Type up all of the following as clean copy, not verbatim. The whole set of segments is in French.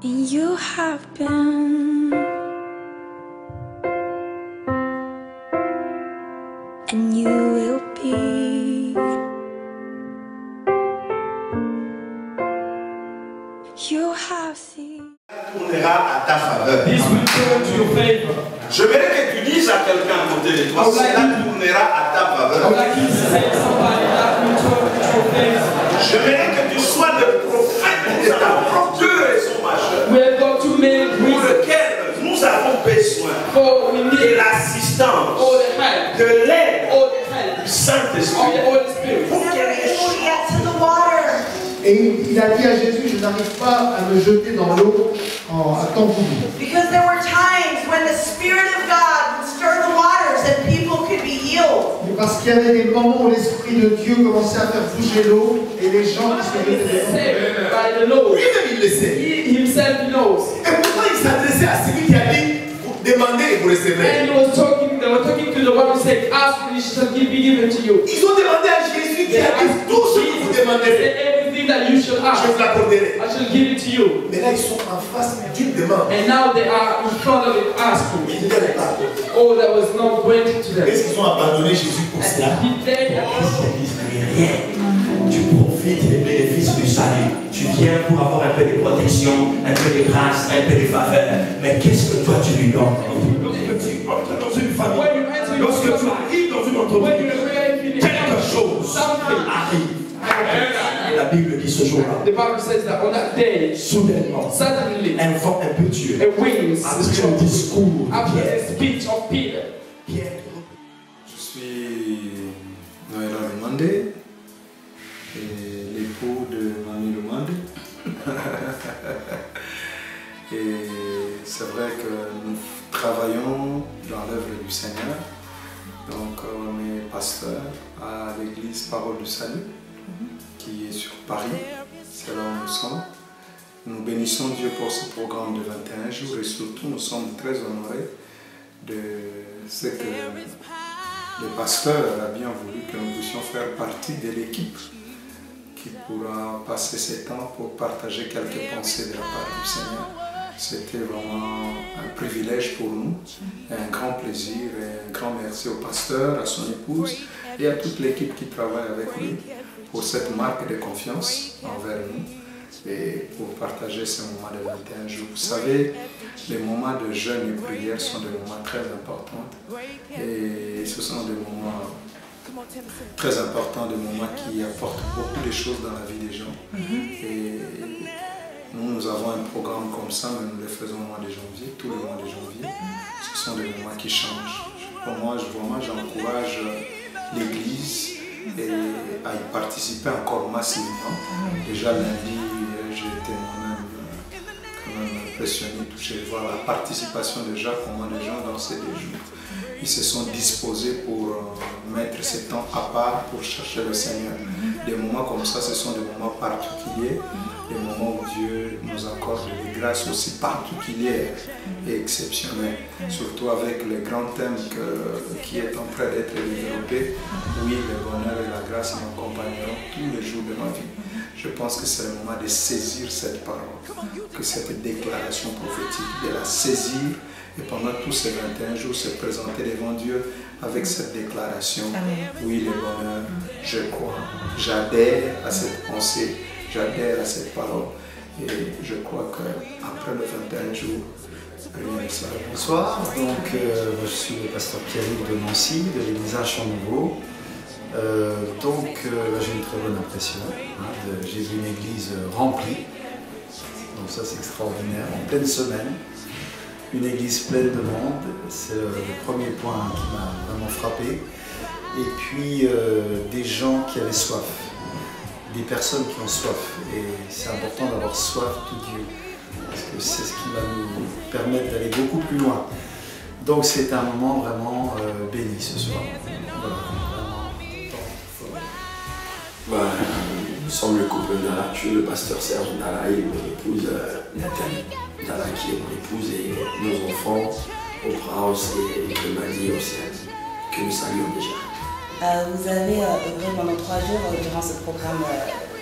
And you have been, and you will be. You have seen. Tournera à ta faveur. This will turn to your favor. Je voudrais que tu dises à quelqu'un à côté de toi, cela tournera à ta faveur. I would like you to say to somebody that will turn to your favor. Je voudrais que tu sois le prophète. Nous avons deux raisons majeures We have got two main pour reasons lesquelles nous avons besoin for we de need l'assistance, all the help, de l'aide all the help du of Saint-Esprit. the Holy Spirit. Pour qu'il y ait des choses. Et il a dit à Jésus, je n'arrive pas à me jeter dans l'eau à temps voulu. Because there were times when the Spirit of God would stir the waters and people could be healed. Mais parce qu'il y avait des moments où l'Esprit de Dieu commençait à faire bouger l'eau et les gens qui se jetaient dans l'eau. Saved by the Lord. Lui-même, il le sait. He himself knows. Et pourquoi il s'adressait à celui qui a dit, vous demandez et vous recevrez. And they were talking to the one who said, ask and it shall be given to you. Ils ont demandé à Jésus qui a dit, tout ce que vous demanderez, Everything that you shall je ask, vous l'accorderai. I shall give it to you. Mais là, ils sont en face d'une demande. And now they are in front of it asking. Il ne leur pas. Oh, that was not granted to them. Est-ce qu'ils ont abandonné Jésus pour cela? He said, Rien. Tu profites des bénéfices du salut. Tu viens pour avoir un peu de protection, un peu de grâce, un peu de faveur. Mais qu'est-ce que toi tu lui donnes? Lorsque tu entres dans une famille, when you enter your lorsque tu family, arrives dans une when entreprise, you arrive in quelque chose something arrive. Et la Bible dit ce jour-là, the Bible says that on that day, soudainement, suddenly, un vent impétueux, a wind après le discours de after Pierre, the speech of Peter. Je suis Noël Lumandé, l'époux de Mamie Lumandé. Et c'est vrai que nous travaillons dans l'œuvre du Seigneur. Donc on est pasteur à l'église Parole du Salut, qui est sur Paris, c'est là où nous sommes. Nous bénissons Dieu pour ce programme de 21 jours et surtout nous sommes très honorés de ce que le pasteur a bien voulu que nous puissions faire partie de l'équipe qui pourra passer ces temps pour partager quelques pensées de la part du Seigneur. C'était vraiment un privilège pour nous, un grand plaisir et un grand merci au pasteur, à son épouse et à toute l'équipe qui travaille avec lui pour cette marque de confiance envers nous et pour partager ce moment de 21 jours. Vous savez, les moments de jeûne et prière sont des moments très importants et ce sont des moments très importants, des moments qui apportent beaucoup de choses dans la vie des gens. Et nous avons un programme comme ça, mais nous le faisons au mois de janvier, tous les mois de janvier. Ce sont des moments qui changent. Pour moi, j'encourage l'Église à y participer encore massivement. Déjà lundi, j'ai été moi-même quand même impressionné, touché de voir la participation déjà, comment les gens dans ces 2 jours. Ils se sont disposés pour mettre ce temps à part pour chercher le Seigneur. Des moments comme ça, ce sont des moments particuliers, des moments où Dieu nous accorde des grâces aussi particulières et exceptionnelles, surtout avec le grand thème qui est en train d'être développé. Oui, le bonheur et la grâce m'accompagneront tous les jours de ma vie. Je pense que c'est le moment de saisir cette parole, que cette déclaration prophétique, de la saisir et pendant tous ces 21 jours se présenter devant Dieu avec cette déclaration. Oui, le bonheur, je crois, j'adhère à cette pensée, j'adhère à cette parole et je crois qu'après le 21 jours, rien ne sera. Bonsoir, donc je suis le pasteur Pierre-Yves de Nancy, de l'église Champ Nouveau. J'ai une très bonne impression. J'ai vu une église remplie, donc ça c'est extraordinaire, en pleine semaine. Une église pleine de monde, c'est le premier point qui m'a vraiment frappé. Et puis des gens qui avaient soif, des personnes qui ont soif. Et c'est important d'avoir soif de Dieu, parce que c'est ce qui va nous permettre d'aller beaucoup plus loin. Donc c'est un moment vraiment béni ce soir. Voilà. Nous sommes le couple Nala, je suis le pasteur Serge Nala et mon épouse Nathalie Nala qui est mon épouse et nos enfants, Oprah et Clémanie Océane, que nous saluons déjà. Vous avez œuvré pendant 3 jours durant ce programme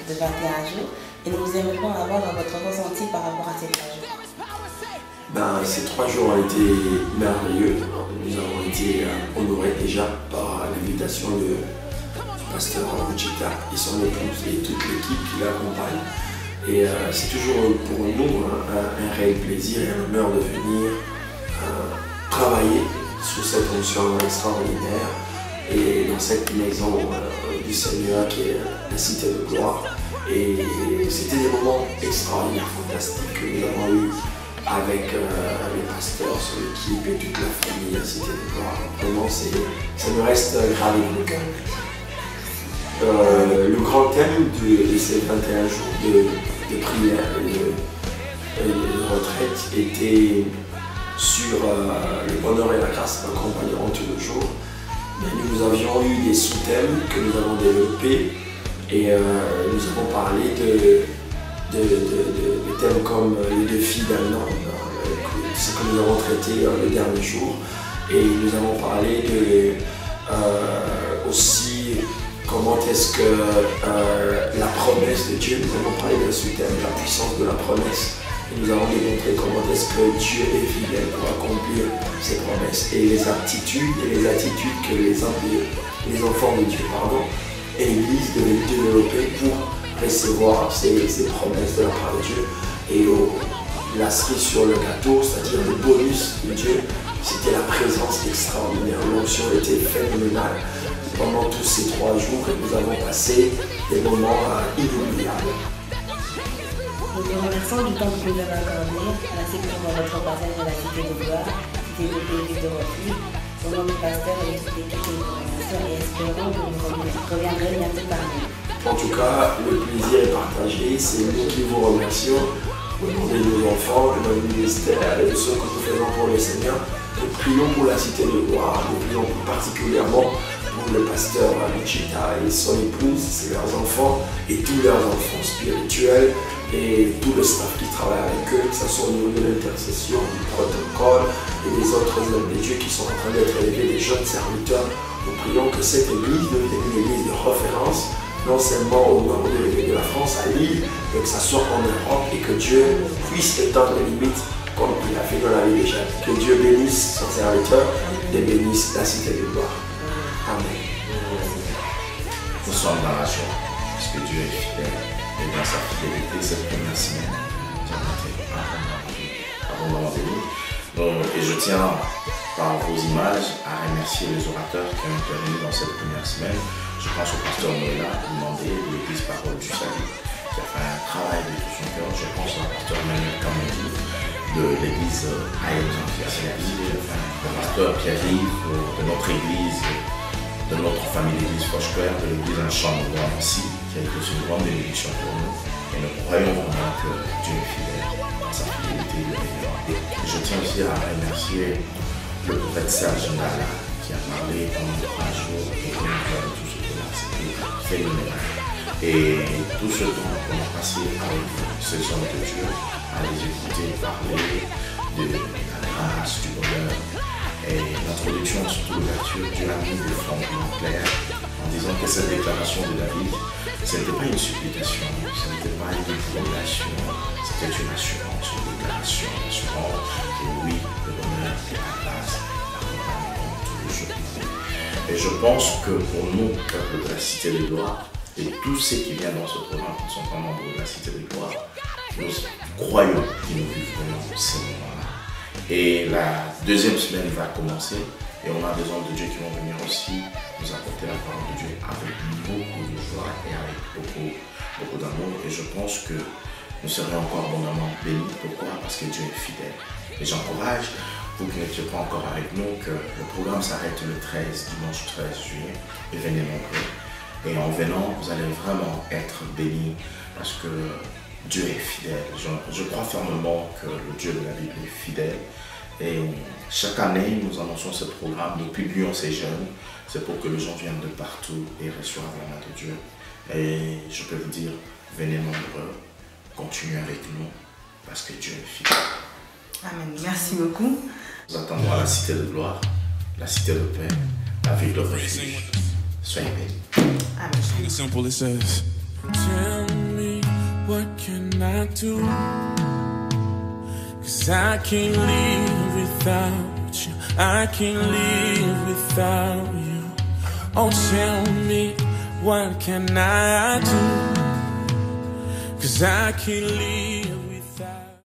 de 21 jours Et nous aimerions avoir votre ressenti par rapport à ces 3 jours. Ces 3 jours ont été merveilleux. Nous avons été honorés déjà par l'invitation du pasteur Wichita et son épouse et toute l'équipe qui l'accompagne. Et c'est toujours pour nous un réel plaisir et un honneur de venir travailler sous cette onction extraordinaire et dans cette maison du Seigneur qui est la Cité de Gloire. Et c'était des moments extraordinaires, fantastiques que nous avons eus avec les pasteurs, son équipe et toute la famille de la Cité de Gloire. Vraiment, ça me reste gravé dans le cœur. Le grand thème de ces 21 jours de prière et de retraite était sur le bonheur et la grâce m'accompagneront tous les jours. Mais nous avions eu des sous-thèmes que nous avons développés et nous avons parlé de thèmes comme le défi d'un an, ce que nous avons traité le dernier jour. Et nous avons parlé aussi comment est-ce que la promesse de Dieu, nous avons parlé de ce thème, la puissance de la promesse. Et nous avons démontré comment est-ce que Dieu est fidèle pour accomplir ses promesses et les aptitudes que les enfants de Dieu, et l'Église devaient développer pour recevoir ces promesses de la part de Dieu. Et la cerise sur le gâteau, c'est-à-dire le bonus de Dieu, c'était la présence extraordinaire. L'onction était phénoménale. Pendant tous ces 3 jours, nous avons passé des moments inoubliables. Nous vous remercions du temps que vous avez accordé, ainsi que pour votre passage à la Cité de Gloire, Cité de l'église de refuge. Au nom du pasteur et de toute l'équipe, nous vous remercions et espérons que vous reviendrez bientôt parmi nous. En tout cas, le plaisir est partagé. C'est nous qui vous remercions au nom de nos enfants, de notre ministère et de ce que nous faisons pour le Seigneur. Nous prions pour la Cité de Gloire, nous prions particulièrement pour le pasteur Wichita et son épouse, c'est leurs enfants et tous leurs enfants spirituels et tout le staff qui travaille avec eux, que ce soit au niveau de l'intercession, du protocole et des autres hommes de Dieu qui sont en train d'être élevés, des jeunes serviteurs. Nous prions que cette église devienne une église de référence, non seulement au nord de la France, à Lille, mais que ça soit en Europe et que Dieu puisse étendre les limites comme il a fait dans la vie déjà. Que Dieu bénisse son serviteur et bénisse la Cité de Gloire. Amen. Nous sommes dans la joie, parce que Dieu est fidèle. Et dans sa fidélité, cette première semaine, nous avons été abondamment bénis. Et je tiens, par vos images, à remercier les orateurs qui ont intervenu dans cette première semaine. Je pense au pasteur Noëlla, demandé de l'Église Parole du Salut, qui a fait un travail de tout son cœur. Je pense au pasteur Manuel Kamedi, de l'Église Aïe-Jean, le pasteur Pierre-Yves, de notre Église, de notre famille d'Église Fouchecœur, de l'Église Chambre aussi, qui a été une grande bénédiction pour nous. Et nous croyons vraiment que Dieu est fidèle dans sa fidélité de révérend. Je tiens aussi à remercier le prophète Serge Ndala, qui a parlé pendant 3 jours et qui nous a tout ce que c'était phénoménal. Et tout ce temps qu'on a passé avec ces hommes de Dieu, à les écouter parler de la grâce, du bonheur. Et l'introduction, surtout l'ouverture, Dieu a mis des fondements clairs en disant que cette déclaration de David, ce n'était pas une supplication, ce n'était pas une prolongation, c'était une assurance, une déclaration, une assurance que oui, le bonheur et la grâce l'accompagneront tous les jours. Et je pense que pour nous, peuple de la Cité de Gloire, et tous ceux qui viennent dans ce programme qui ne sont pas membres de la Cité de Gloire, nous croyons que nous vivons ces moments-là. Et la deuxième semaine va commencer et on a des hommes de Dieu qui vont venir aussi nous apporter la parole de Dieu avec beaucoup de joie et avec beaucoup d'amour. Et je pense que nous serons encore abondamment bénis. Pourquoi? Parce que Dieu est fidèle. Et j'encourage, vous qui n'étiez pas encore avec nous, que le programme s'arrête le 13, dimanche 13 juillet. Et venez nombreux. Et en venant, vous allez vraiment être bénis parce que Dieu est fidèle. Je crois fermement que le Dieu de la Bible est fidèle. Et chaque année, nous annonçons ce programme, nous publions ces jeunes. C'est pour que les gens viennent de partout et reçoivent la main de Dieu. Et je peux vous dire, venez nombreux, continuez avec nous, parce que Dieu est fidèle. Amen. Merci beaucoup. Nous attendons à la Cité de Gloire, la Cité de Paix, la ville de refuge. Soyez bénis. Amen. Simple, it says, tell me what can I do? 'Cause I can't live without you. I can't live without you. Oh, tell me, what can I do? 'Cause I can't live